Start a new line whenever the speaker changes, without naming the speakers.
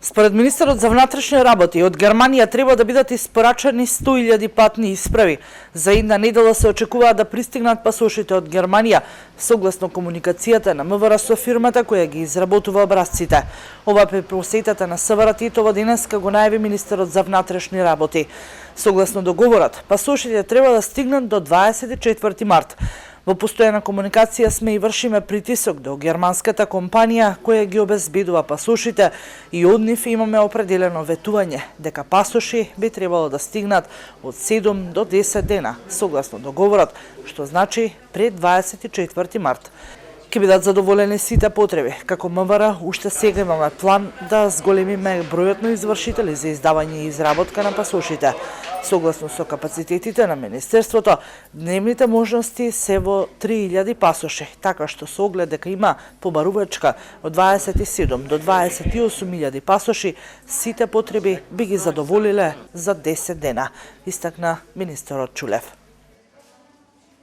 Според министерот за внатрешни работи, од Германија треба да бидат испорачани 100.000 патни исправи. За една недела се очекува да пристигнат пасошите од Германија, согласно комуникацијата на МВР со фирмата која ги изработува образците. Ова при посетата на СВР Титово денеска го најави министерот за внатрешни работи. Согласно договорот, пасошите треба да стигнат до 24 март. Во постојана комуникација сме и вршиме притисок до германската компанија која ги обезбедува пасошите и од нив имаме определено ветување дека пасоши би требало да стигнат од 7 до 10 дена, согласно договорот, што значи пред 24 март. Ке бидат задоволени сите потреби. Како МВР, уште сега имаме план да зголемиме бројот на извршители за издавање и изработка на пасошите. Согласно со капацитетите на Министерството, дневните можности се во 3000 пасоши, така што со оглед дека има побарувачка од 27 до 28.000 пасоши, сите потреби би ги задоволиле за 10 дена, истакна министерот Чулев.